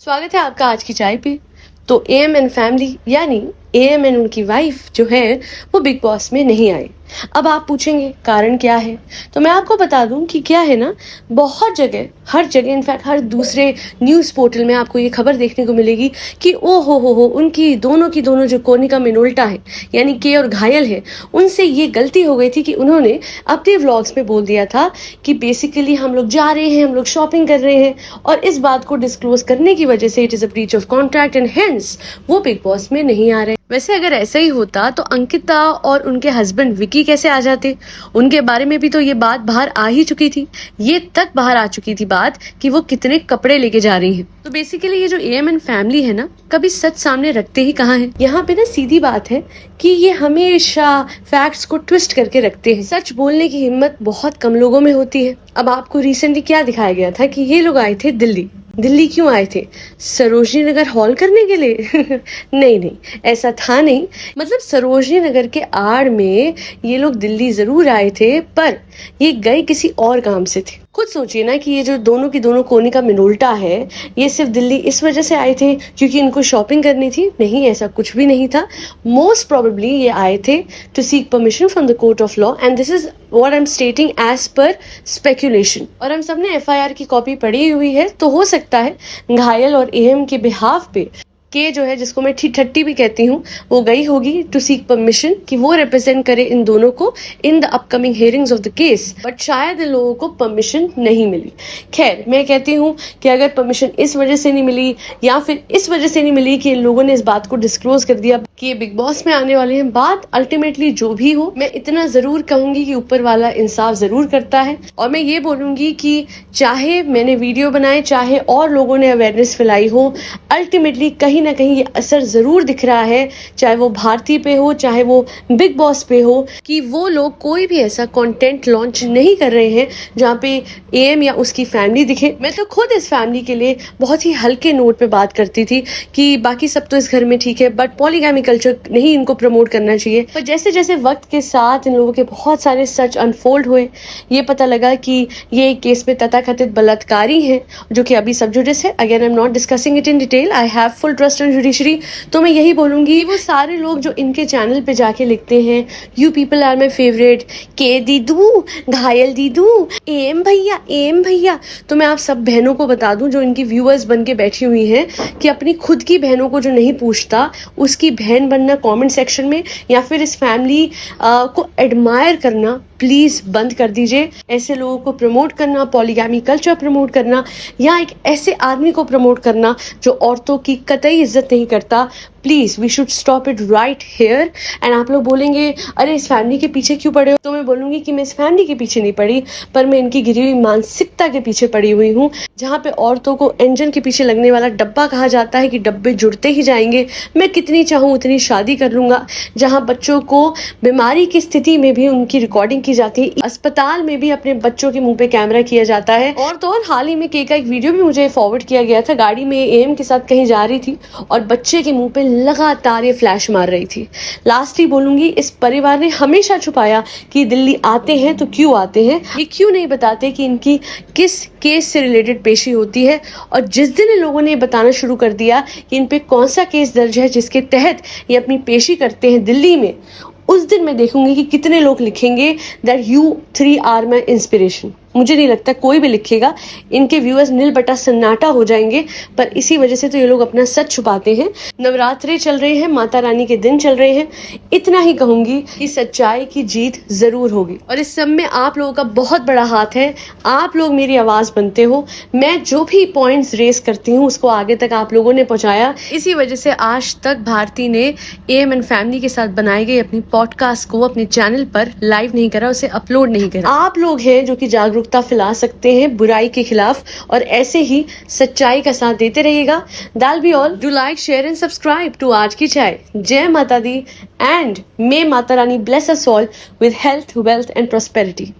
स्वागत है आपका आज की चाय पे। तो एएम एंड फैमिली यानी एएम एंड उनकी वाइफ जो है वो बिग बॉस में नहीं आई। अब आप पूछेंगे कारण क्या है, तो मैं आपको बता दूं कि क्या है ना, बहुत जगह, हर जगह, इनफैक्ट हर दूसरे न्यूज़ पोर्टल में आपको ये खबर देखने को मिलेगी कि ओ हो उनकी दोनों की दोनों जो कोनिका मिनोल्टा है यानी के और घायल है, उनसे ये गलती हो गई थी कि उन्होंने अपने व्लॉग्स में बोल दिया था कि बेसिकली हम लोग जा रहे हैं, हम लोग शॉपिंग कर रहे हैं, और इस बात को डिस्क्लोज करने की वजह से it is a breach of contract and hence वो बिग बॉस में नहीं आ रहे। वैसे अगर ऐसा ही होता तो अंकिता और उनके हस्बैंड विकी कैसे आ जाते? उनके बारे में भी तो ये बात बाहर आ ही चुकी थी। ये तक बाहर आ चुकी थी बात कि वो कितने कपड़े लेके जा रही हैं। तो बेसिकली ये जो एएम एंड फैमिली है ना, कभी सच सामने रखते ही कहाँ है। यहाँ पे ना सीधी बात है कि ये हमेशा फैक्ट्स को ट्विस्ट करके रखते हैं। सच बोलने की हिम्मत बहुत कम लोगों में होती है। अब आपको रिसेंटली क्या दिखाया गया था कि ये लोग आए थे दिल्ली क्यों आए थे? सरोजनी नगर हॉल करने के लिए? नहीं, ऐसा था नहीं। मतलब सरोजनी नगर के आड़ में ये लोग दिल्ली जरूर आए थे, पर ये गए किसी और काम से थे। खुद सोचिए ना कि ये जो दोनों की दोनों कोनिका मिनोल्टा है, ये सिर्फ दिल्ली इस वजह से आए थे क्योंकि इनको शॉपिंग करनी थी? नहीं, ऐसा कुछ भी नहीं था। मोस्ट प्रोबेबली ये आए थे to seek permission from the court of law, and this is what I am stating as per speculation. और हम सब ने एफआईआर की कॉपी पढ़ी हुई है, तो हो सकता है घायल और एएम के बिहाफ पे के जो है, जिसको मैं ठट्टी भी कहती हूँ, वो गई होगी टू सीक परमिशन कि वो रिप्रेजेंट करे इन दोनों को in the upcoming hearings of the case, but शायद इन लोगों को परमिशन नहीं मिली। खैर, मैं कहती हूँ कि अगर परमिशन इस वजह से नहीं मिली या फिर इस वजह से नहीं मिली कि इन लोगों ने इस बात को डिस्क्लोज कर दिया कि ये बिग बॉस में आने वाले हैं, बात अल्टीमेटली जो भी हो, मैं इतना जरूर कहूंगी कि ऊपर वाला इंसाफ जरूर करता है। और मैं ये बोलूंगी कि चाहे मैंने वीडियो बनाए, चाहे और लोगों ने अवेयरनेस फैलाई हो, अल्टीमेटली कहीं ना कहीं ये असर जरूर दिख रहा है, चाहे वो भारती पे हो, चाहे वो बिग बॉस पे हो, कि वो लोग कोई भी ऐसा कंटेंट लॉन्च नहीं कर रहे हैं जहाँ पे एएम या उसकी फैमिली दिखे। मैं तो खुद इस फैमिली के लिए बहुत ही हल्के नोट पे बात करती थी कि बाकी सब तो इस घर में ठीक है, बट पॉलीगैमी कल्चर नहीं इनको प्रमोट करना चाहिए। पर जैसे जैसे वक्त के साथ इन लोगों के बहुत सारे सच अनफोल्ड हुए, ये पता लगा कि ये केस में तथाकथित बलात्कारी हैं, जो कि अभी सब जुडिस है। Again I am not discussing it in detail, I have full trust in judiciary. तो मैं यही बोलूंगी, वो सारे लोग जो इनके चैनल पे जाके लिखते हैं you people are my favourite, के दीदू, घायल दीदू, एम भैया, तो मैं आप सब बहनों को बता दूं जो इनकी व्यूअर्स बन के बैठी हुई हैं कि अपनी खुद की बहनों को जो नहीं पूछता, उसकी बहन बनना कमेंट सेक्शन में या फिर इस फैमिली को एडमायर करना प्लीज बंद कर दीजिए। ऐसे लोगों को प्रमोट करना, पॉलीगैमी कल्चर प्रमोट करना, या एक ऐसे आदमी को प्रमोट करना जो औरतों की कतई इज्जत नहीं करता, please we should stop it right here. And आप लोग बोलेंगे अरे इस फैमिली के पीछे क्यों पड़े हो? तो मैं बोलूंगी कि मैं इस फैमिली के पीछे नहीं पड़ी, पर मैं इनकी गिरी हुई मानसिकता के पीछे पड़ी हुई हूँ, जहाँ पे औरतों को इंजन के पीछे लगने वाला डब्बा कहा जाता है कि डब्बे जुड़ते ही जाएंगे, मैं कितनी चाहूँ उतनी शादी कर लूंगा, जहाँ बच्चों को बीमारी की स्थिति में भी उनकी रिकॉर्डिंग की जाती है, अस्पताल में भी अपने बच्चों के मुंह पे कैमरा किया जाता है। और तो और हाल ही में के का एक वीडियो भी मुझे फॉरवर्ड किया गया था, गाड़ी में एएम के साथ कहीं जा रही थी और बच्चे के मुंह पे लगातार ये फ्लैश मार रही थी। लास्टली बोलूंगी, इस परिवार ने हमेशा छुपाया कि दिल्ली आते हैं तो क्यों आते हैं, ये क्यों नहीं बताते कि इनकी किस केस से रिलेटेड पेशी होती है। और जिस दिन इन लोगों ने बताना शुरू कर दिया कि इन पे कौन सा केस दर्ज है जिसके तहत ये अपनी पेशी करते हैं दिल्ली में, उस दिन मैं देखूंगी कि कितने लोग लिखेंगे that you 3 are my inspiration. मुझे नहीं लगता कोई भी लिखेगा, इनके व्यूअर्स नील बटा सन्नाटा हो जाएंगे, पर इसी वजह से तो ये लोग अपना सच छुपाते हैं। नवरात्रे चल रहे हैं, माता रानी के दिन चल रहे हैं, इतना ही कहूंगी कि सच्चाई की जीत जरूर होगी। और इस सब में आप लोगों का बहुत बड़ा हाथ है, आप लोग मेरी आवाज बनते हो। मैं जो भी पॉइंट्स रेस करती हूँ उसको आगे तक आप लोगों ने पहुंचाया, इसी वजह से आज तक भारती ने एएम एंड फैमिली के साथ बनाई गई अपनी पॉडकास्ट को अपने चैनल पर लाइव नहीं करा, उसे अपलोड नहीं करा। आप लोग हैं जो कि जागरूकता फैला सकते हैं बुराई के खिलाफ, और ऐसे ही सच्चाई का साथ देते रहिएगा। That'll be all. Do like, share and subscribe to आज की चाय। जय माता दी, and may Mata Rani bless us all with health, wealth and prosperity.